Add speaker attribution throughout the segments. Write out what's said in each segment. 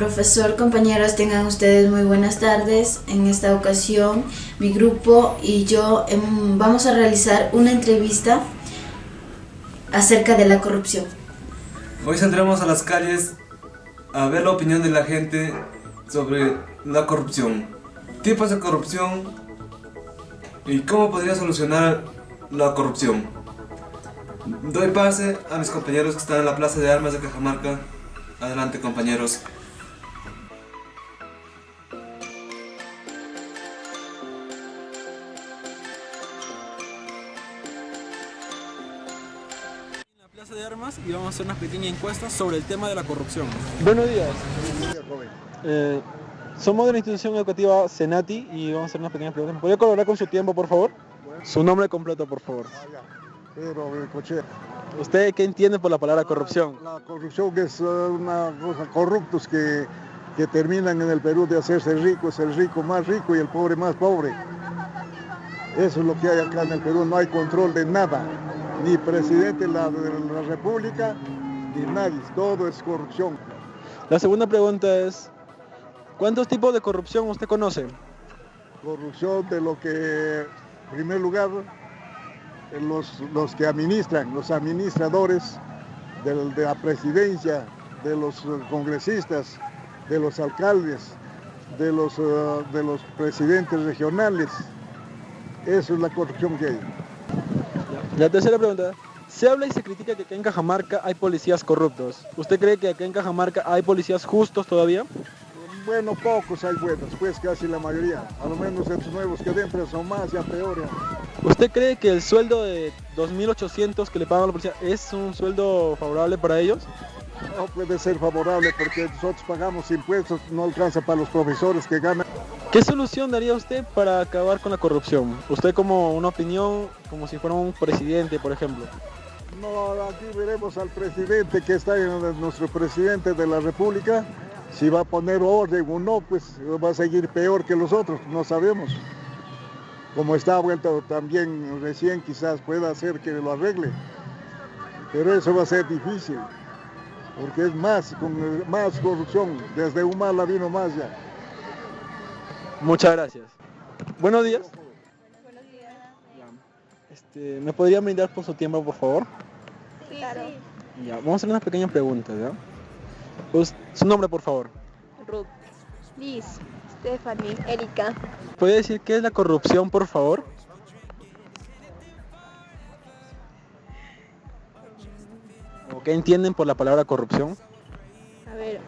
Speaker 1: Profesor, compañeros, tengan ustedes muy buenas tardes. En esta ocasión, mi grupo y yo vamos a realizar una entrevista acerca de la corrupción.
Speaker 2: Hoy saldremos a las calles a ver la opinión de la gente sobre la corrupción, tipos de corrupción y cómo podría solucionar la corrupción. Doy pase a mis compañeros que están en la Plaza de Armas de Cajamarca. Adelante, compañeros.
Speaker 3: Plaza de Armas y vamos a hacer una pequeña encuesta sobre el tema de la corrupción.
Speaker 4: Buenos días. Somos de la institución educativa Senati y vamos a hacer unas pequeñas preguntas. ¿Me podría colaborar con su tiempo, por favor? Su nombre completo, por favor.
Speaker 5: Pedro Bencochea.
Speaker 4: ¿Usted qué entiende por la palabra corrupción?
Speaker 5: La corrupción es una cosa, corruptos que terminan en el Perú de hacerse ricos, el rico más rico y el pobre más pobre. Eso es lo que hay acá en el Perú, no hay control de nada, ni presidente de la República, ni nadie, todo es corrupción.
Speaker 4: La segunda pregunta es, ¿cuántos tipos de corrupción usted conoce?
Speaker 5: Corrupción de lo que, en primer lugar, los que administran, los administradores de la presidencia, de los congresistas, de los alcaldes, de los presidentes regionales. Eso es la corrupción que hay.
Speaker 4: La tercera pregunta, se habla y se critica que acá en Cajamarca hay policías corruptos. ¿Usted cree que acá en Cajamarca hay policías justos todavía?
Speaker 5: Bueno, pocos hay buenos, pues casi la mayoría. A lo menos estos nuevos que entran son más, ya peor.
Speaker 4: ¿Usted cree que el sueldo de 2.800 que le pagan a la policía es un sueldo favorable para ellos?
Speaker 5: No puede ser favorable porque nosotros pagamos impuestos, no alcanza para los profesores que ganan.
Speaker 4: ¿Qué solución daría usted para acabar con la corrupción? Usted como una opinión, como si fuera un presidente, por ejemplo.
Speaker 5: No, aquí veremos al presidente que está en nuestro presidente de la República. Si va a poner orden o no, pues va a seguir peor que los otros, no sabemos. Como está vuelto también recién, quizás pueda hacer que lo arregle. Pero eso va a ser difícil, porque es más corrupción. Desde Humala vino más ya.
Speaker 4: Muchas gracias. Buenos días.
Speaker 6: Buenos días.
Speaker 4: ¿Me podría brindar por su tiempo, por favor?
Speaker 6: Sí, claro.
Speaker 4: Ya, vamos a hacer unas pequeñas preguntas, ¿ya? Pues, su nombre, por favor.
Speaker 6: Ruth, Liz, Stephanie, Erika.
Speaker 4: ¿Puede decir qué es la corrupción, por favor? ¿O qué entienden por la palabra corrupción?
Speaker 6: A ver,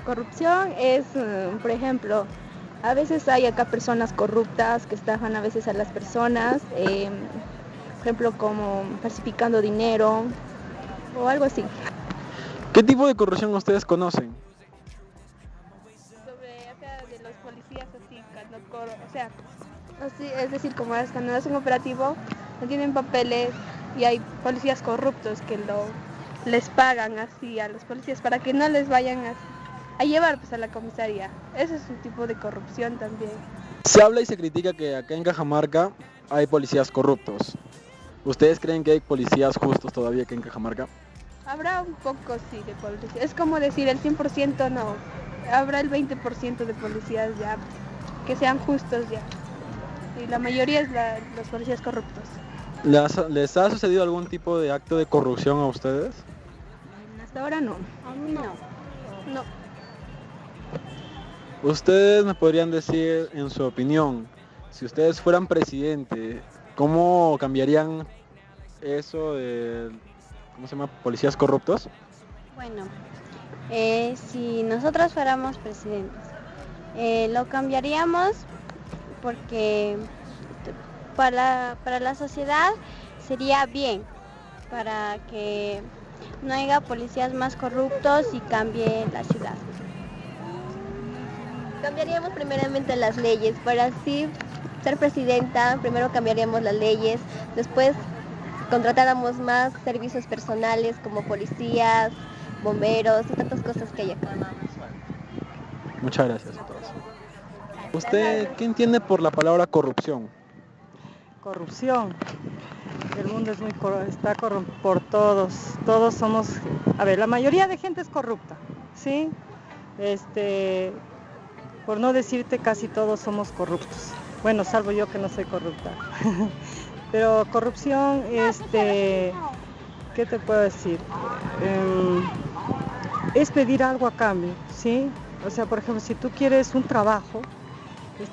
Speaker 6: corrupción es, por ejemplo, a veces hay acá personas corruptas que estafan a veces a las personas, por ejemplo, como falsificando dinero o algo así.
Speaker 4: ¿Qué tipo de corrupción ustedes conocen?
Speaker 6: De los policías así, es decir, como es cuando es un operativo, no tienen papeles y hay policías corruptos que les pagan así a los policías para que no les vayan a llevar pues a la comisaría. Ese es un tipo de corrupción también.
Speaker 4: Se habla y se critica que acá en Cajamarca hay policías corruptos. ¿Ustedes creen que hay policías justos todavía acá en Cajamarca?
Speaker 6: Habrá un poco sí de policías, es como decir el 100% no, habrá el 20% de policías ya que sean justos ya. Y la mayoría es los policías corruptos.
Speaker 4: ¿Les ha sucedido algún tipo de acto de corrupción a ustedes?
Speaker 6: Hasta ahora no.
Speaker 7: A mí no.
Speaker 6: No.
Speaker 4: Ustedes me podrían decir, en su opinión, si ustedes fueran presidente, ¿cómo cambiarían eso de, ¿cómo se llama?, policías corruptos?
Speaker 7: Bueno, si nosotros fuéramos presidentes, lo cambiaríamos porque para la sociedad sería bien, para que no haya policías más corruptos y cambie la ciudad.
Speaker 8: Cambiaríamos primeramente las leyes, para así ser presidenta, primero cambiaríamos las leyes, después contratáramos más servicios personales como policías, bomberos y tantas cosas que hay acá.
Speaker 4: Muchas gracias a todos. ¿Usted qué entiende por la palabra corrupción?
Speaker 9: Corrupción. El mundo es está corrompido por todos. Todos somos, la mayoría de gente es corrupta, ¿sí? Por no decirte, casi todos somos corruptos. Bueno, salvo yo que no soy corrupta. Pero corrupción, ¿qué te puedo decir? Es pedir algo a cambio, ¿sí? O sea, por ejemplo, si tú quieres un trabajo,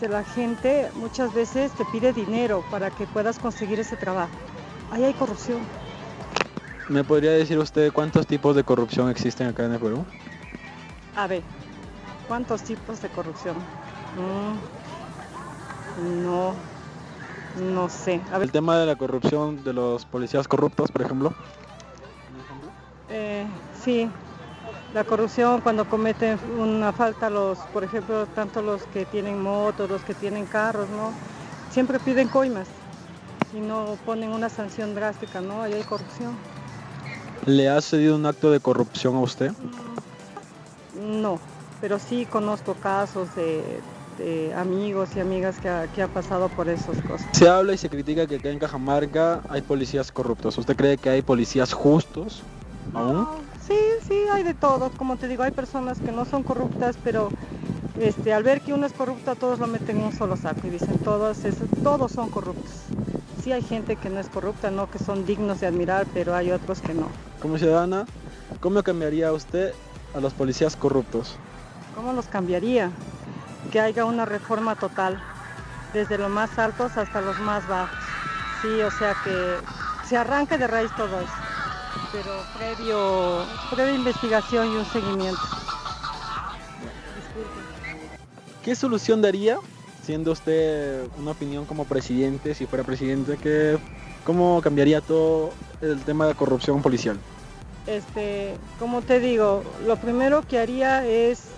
Speaker 9: la gente muchas veces te pide dinero para que puedas conseguir ese trabajo. Ahí hay corrupción.
Speaker 4: ¿Me podría decir usted cuántos tipos de corrupción existen acá en el Perú?
Speaker 9: A ver, ¿cuántos tipos de corrupción? No sé. A ver.
Speaker 4: El tema de la corrupción de los policías corruptos, por ejemplo.
Speaker 9: Sí, la corrupción cuando cometen una falta por ejemplo, tanto los que tienen motos, los que tienen carros, ¿no? Siempre piden coimas y no ponen una sanción drástica, ¿no? Ahí hay corrupción.
Speaker 4: ¿Le ha sucedido un acto de corrupción a usted?
Speaker 9: No, pero sí conozco casos de amigos y amigas que ha pasado por esas cosas.
Speaker 4: Se habla y se critica que acá en Cajamarca hay policías corruptos. ¿Usted cree que hay policías justos aún?
Speaker 9: Sí, hay de todo. Como te digo, hay personas que no son corruptas, pero al ver que uno es corrupto, todos lo meten en un solo saco y dicen todos son corruptos. Sí hay gente que no es corrupta, ¿no? Que son dignos de admirar, pero hay otros que no.
Speaker 4: Como ciudadana, ¿cómo cambiaría usted a los policías corruptos?
Speaker 9: ¿Cómo los cambiaría? Que haya una reforma total, desde los más altos hasta los más bajos. Sí, o sea que se arranque de raíz todo eso, pero previa investigación y un seguimiento. Disculpe.
Speaker 4: ¿Qué solución daría, siendo usted una opinión como presidente, si fuera presidente, cómo cambiaría todo el tema de corrupción policial?
Speaker 9: Como te digo, lo primero que haría es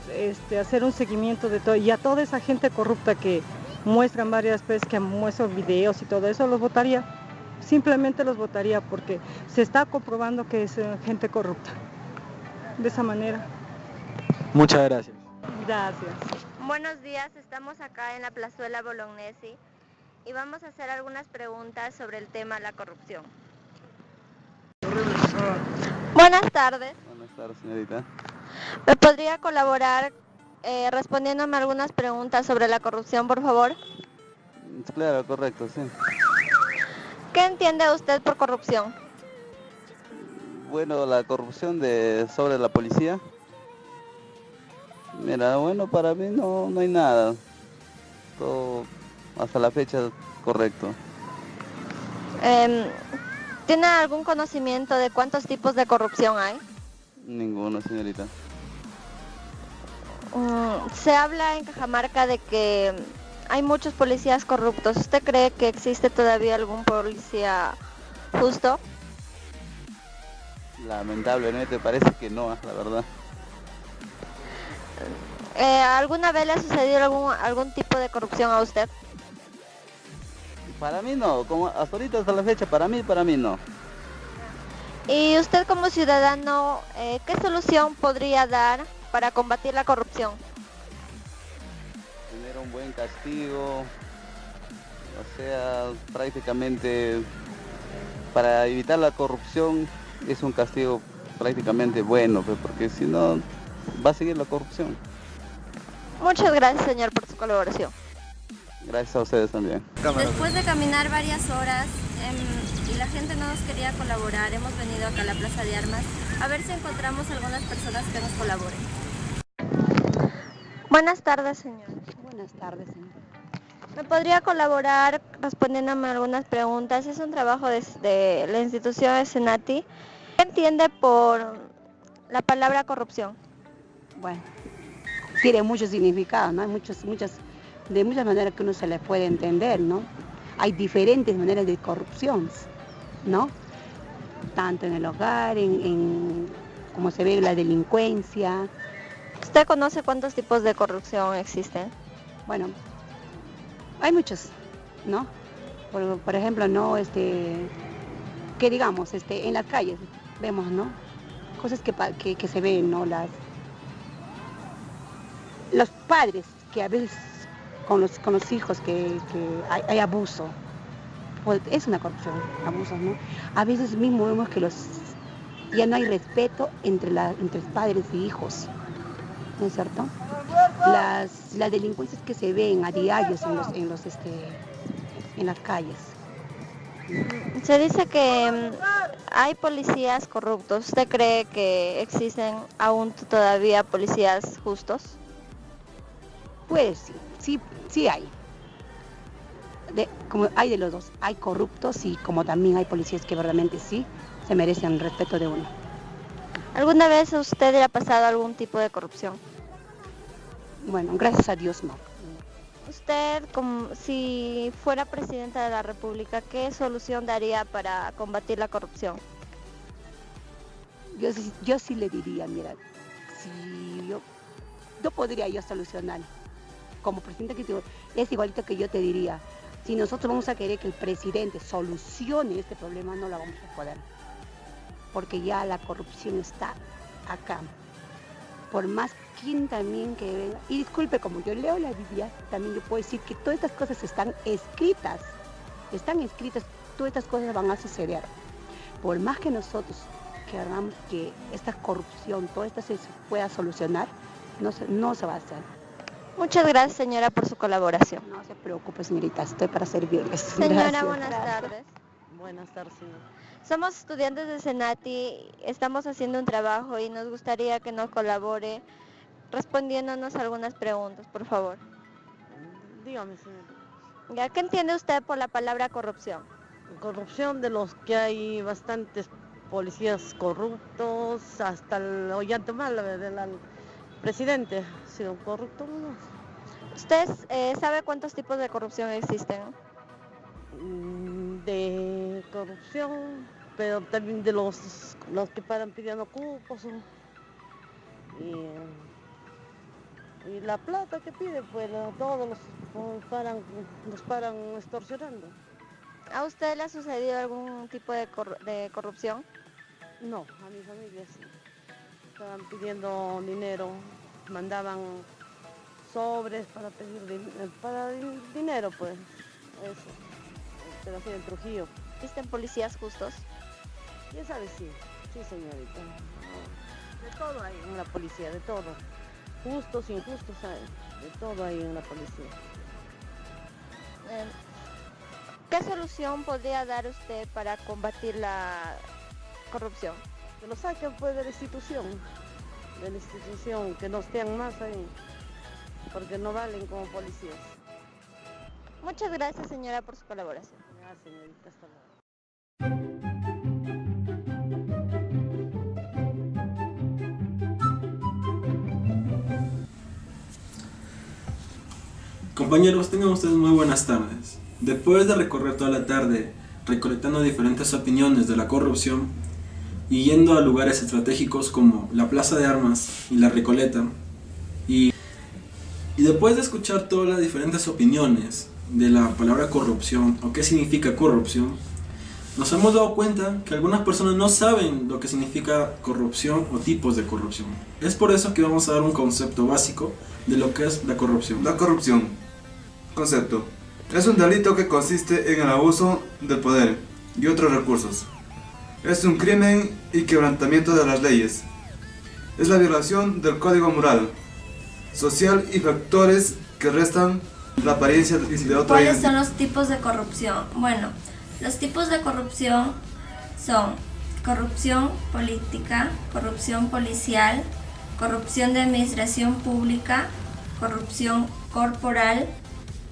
Speaker 9: hacer un seguimiento de todo, y a toda esa gente corrupta que muestran varias veces, que muestran videos y todo eso, los votaría. Simplemente los votaría porque se está comprobando que es gente corrupta. De esa manera.
Speaker 4: Muchas gracias.
Speaker 9: Gracias.
Speaker 8: Buenos días, estamos acá en la Plazuela Bolognesi y vamos a hacer algunas preguntas sobre el tema de la corrupción. Buenas tardes.
Speaker 10: Buenas tardes, señorita.
Speaker 8: ¿Me podría colaborar respondiéndome algunas preguntas sobre la corrupción, por favor?
Speaker 10: Claro, correcto, sí.
Speaker 8: ¿Qué entiende usted por corrupción?
Speaker 10: Bueno, la corrupción sobre la policía. Mira, bueno, para mí no hay nada. Todo hasta la fecha correcto.
Speaker 8: ¿Tiene algún conocimiento de cuántos tipos de corrupción hay?
Speaker 10: Ninguno, señorita.
Speaker 8: Se habla en Cajamarca de que hay muchos policías corruptos. ¿Usted cree que existe todavía algún policía justo?
Speaker 10: Lamentablemente parece que no, la verdad.
Speaker 8: ¿Alguna vez le ha sucedido algún tipo de corrupción a usted?
Speaker 10: Para mí no, como hasta ahorita, hasta la fecha, para mí no.
Speaker 8: ¿Y usted como ciudadano, qué solución podría dar para combatir la corrupción?
Speaker 10: Tener un buen castigo, o sea, prácticamente para evitar la corrupción es un castigo prácticamente bueno, porque si no va a seguir la corrupción.
Speaker 8: Muchas gracias, señor, por su colaboración.
Speaker 10: Gracias a ustedes también.
Speaker 8: Después de caminar varias horas y la gente no nos quería colaborar, hemos venido acá a la Plaza de Armas a ver si encontramos algunas personas que nos colaboren. Buenas tardes, señor.
Speaker 11: Buenas tardes, señor.
Speaker 8: ¿Me podría colaborar respondiéndome algunas preguntas? Es un trabajo de la institución de Senati. ¿Qué entiende por la palabra corrupción?
Speaker 11: Bueno, tiene mucho significado, ¿no? Hay de muchas maneras que uno se le puede entender, ¿no? Hay diferentes maneras de corrupción, ¿no? Tanto en el hogar, en cómo se ve la delincuencia.
Speaker 8: ¿Usted conoce cuántos tipos de corrupción existen?
Speaker 11: Bueno, hay muchos, ¿no? Por ejemplo, ¿no? Que digamos, en las calles vemos, ¿no? Cosas que se ven, ¿no? Los padres que a veces con los hijos que hay abuso, pues es una corrupción, abusos, ¿no? A veces mismo vemos que ya no hay respeto entre padres y hijos. ¿no es cierto? Las delincuencias que se ven a diario en las calles.
Speaker 7: Se dice que hay policías corruptos. ¿Usted cree que existen aún todavía policías justos?
Speaker 11: Pues sí hay. Como hay de los dos, hay corruptos y como también hay policías que verdaderamente sí se merecen el respeto de uno.
Speaker 7: ¿Alguna vez a usted le ha pasado algún tipo de corrupción?
Speaker 11: Bueno, gracias a Dios no.
Speaker 7: Usted, si fuera presidenta de la República, ¿qué solución daría para combatir la corrupción?
Speaker 11: Yo sí le diría, mira, si yo podría solucionar. Como presidente es igualito que yo te diría, si nosotros vamos a querer que el presidente solucione este problema, no lo vamos a poder. Porque ya la corrupción está acá. Por más quien también que venga, y disculpe, como yo leo la Biblia, también yo puedo decir que todas estas cosas están escritas, todas estas cosas van a suceder. Por más que nosotros queramos que esta corrupción, todo esto se pueda solucionar, no se va a hacer.
Speaker 7: Muchas gracias, señora, por su colaboración.
Speaker 11: No se preocupe, señorita, estoy para servirles.
Speaker 7: Señora,
Speaker 11: Gracias.
Speaker 7: buenas tardes.
Speaker 12: Buenas tardes, señor.
Speaker 7: Somos estudiantes de Senati, estamos haciendo un trabajo y nos gustaría que nos colabore respondiéndonos algunas preguntas, por favor.
Speaker 12: Dígame, señor.
Speaker 7: ¿Ya qué entiende usted por la palabra corrupción?
Speaker 12: Corrupción de los que hay bastantes policías corruptos, hasta el Ollantaytamala del presidente ha sido corrupto.
Speaker 7: ¿Usted sabe cuántos tipos de corrupción existen?
Speaker 12: De corrupción, pero también de los que paran pidiendo cupos y la plata que piden, pues todos los paran extorsionando.
Speaker 7: ¿A usted le ha sucedido algún tipo de corrupción?
Speaker 12: No, a mi familia sí. Estaban pidiendo dinero, mandaban sobres para pedir dinero, pues, eso. Pero así en Trujillo.
Speaker 7: ¿Existen policías justos?
Speaker 12: Ya sabes, sí, señorita. De todo hay en la policía, de todo. Justos, injustos hay, de todo hay en la policía.
Speaker 7: ¿Qué solución podría dar usted para combatir la corrupción?
Speaker 12: Que lo saquen pues de la institución, que no estén más ahí, porque no valen como policías.
Speaker 7: Muchas gracias, señora, por su colaboración.
Speaker 12: Ya, señorita, hasta luego.
Speaker 3: Compañeros, tengan ustedes muy buenas tardes. Después de recorrer toda la tarde recolectando diferentes opiniones de la corrupción y yendo a lugares estratégicos como la Plaza de Armas y la Recoleta, y después de escuchar todas las diferentes opiniones de la palabra corrupción o qué significa corrupción, nos hemos dado cuenta que algunas personas no saben lo que significa corrupción o tipos de corrupción. Es por eso que vamos a dar un concepto básico de lo que es la corrupción.
Speaker 2: La corrupción, concepto, es un delito que consiste en el abuso del poder y otros recursos. Es un crimen y quebrantamiento de las leyes. Es la violación del código moral, social y factores que restan la apariencia de otra.
Speaker 13: ¿Cuáles son los tipos de corrupción? Bueno, los tipos de corrupción son corrupción política, corrupción policial, corrupción de administración pública, corrupción corporal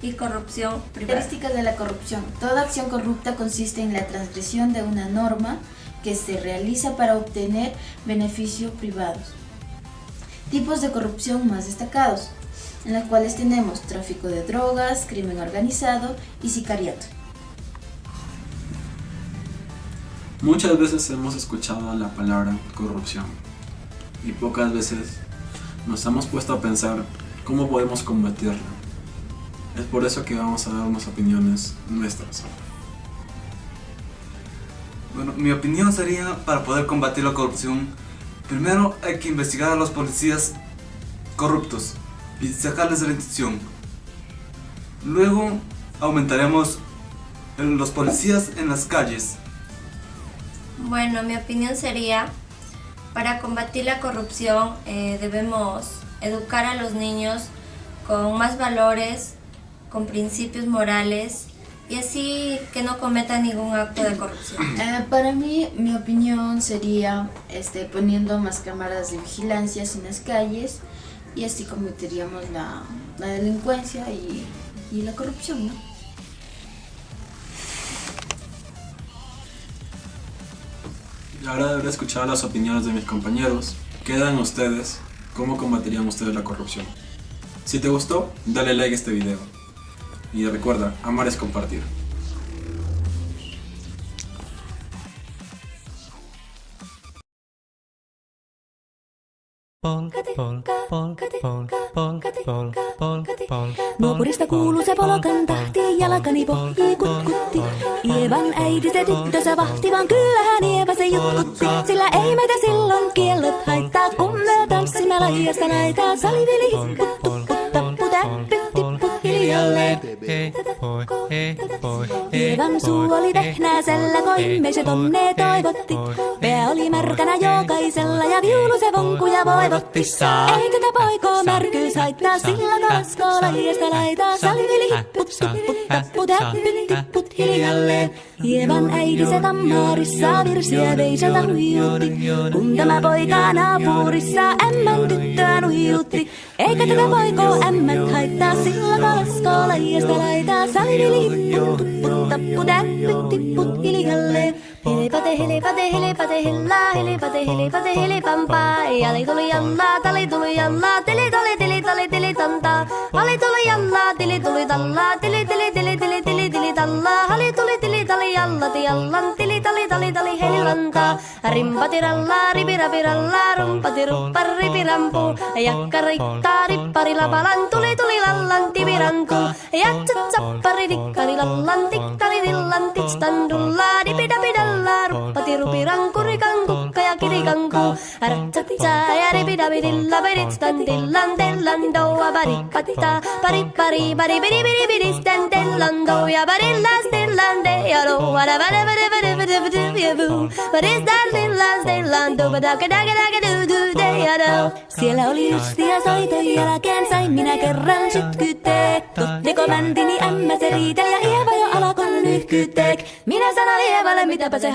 Speaker 13: y corrupción privada.
Speaker 1: Características de la corrupción. Toda acción corrupta consiste en la transgresión de una norma que se realiza para obtener beneficios privados. Tipos de corrupción más destacados, en los cuales tenemos tráfico de drogas, crimen organizado y sicariato.
Speaker 3: Muchas veces hemos escuchado la palabra corrupción y pocas veces nos hemos puesto a pensar cómo podemos combatirla. Es por eso que vamos a dar unas opiniones nuestras.
Speaker 2: Bueno, mi opinión sería, para poder combatir la corrupción, primero hay que investigar a los policías corruptos y sacarles de la institución. Luego aumentaremos los policías en las calles.
Speaker 13: Bueno, mi opinión sería, para combatir la corrupción debemos educar a los niños con más valores, con principios morales y así que no cometan ningún acto de corrupción.
Speaker 1: Para mí, mi opinión sería poniendo más cámaras de vigilancia en las calles y así combatiríamos la delincuencia y la corrupción, ¿no?
Speaker 3: Ahora de haber escuchado las opiniones de mis compañeros, quedan ustedes. ¿Cómo combatirían ustedes la corrupción? Si te gustó, dale like a este video. Y recuerda, amar es compartir.
Speaker 14: Nuopurista kuuluu se polokan tahti, jalkani pohjii kutkutti. Ievan äiti se tyttönsä vahti, vaan kyllähän Ieva se jutkutti. Sillä ei meitä silloin kiellot haittaa, kun me tanssimme lajiasta näitä. Salivili hipput, tupput, tappu, täppyt, tipput hiljalleen. Ievan suu oli vehnäisellä, koimme se tonne toivotti. Pää oli märkänä jokaisella ja viulu se vonkuja voivotti. Ei tätä poikoo märkyys haittaa, sillä kaskoo lajiasta laitaa. Salivili hipput, tupput, tappu, täppyt, tipput hiljalleen. Ievan äiti se tammaarissa virsiä veiseltä huijutti. Kun tämä poika naapurissa ämmän tyttöä nuijutti. Eikä tätä poikoo ämmät haittaa, sillä kaskoo lajiasta laitaa. Salivili hipput, tupput, tappu, täppyt, tipput hiljalleen. Hilipate, hilipate, hilipate, hillaa, hilipate, hilipate, hilipampaa. Jali tuli jallaa, tali tuli jallaa, tili tali, tili tali, tili tantaa. Ali tuli jallaa, tili tuli tallaa, tili tili tili tili tili tili tallaa. Hali tuli tili tali jallati jallan, tili tali tali tali helilantaa. Rimpati rallaa, ripirapi rallaa, rumpati ruppar ripirampu. Jakka riittaa, rippari lapalan, tuli tuli lallan, tivirantu. Jatsat sappari dikkari lallan, tikkari dillan, titstan dullaa, dipidapidalla. Ruppati rupiranku, rikanku, ja kirikanku. Ratsatsaa ja ripidapidilla, piritstan dillan, dellan, doua, barikpatta. Pari pari pari piri piri piri stan dellan, douja, barillas, dillan, de ja do. Vada vada vada vada vada vada vada. Baristan dillan, dellan, do, badaka daka daka do do de ja do. Siellä oli justia soiton jälkeen, sain minä kerran sytkyteek. Totteko mäntini ämmä se riitel ja Ieva jo alkoi nyhkyteek. Minä sanoin Ievalle, mitäpä se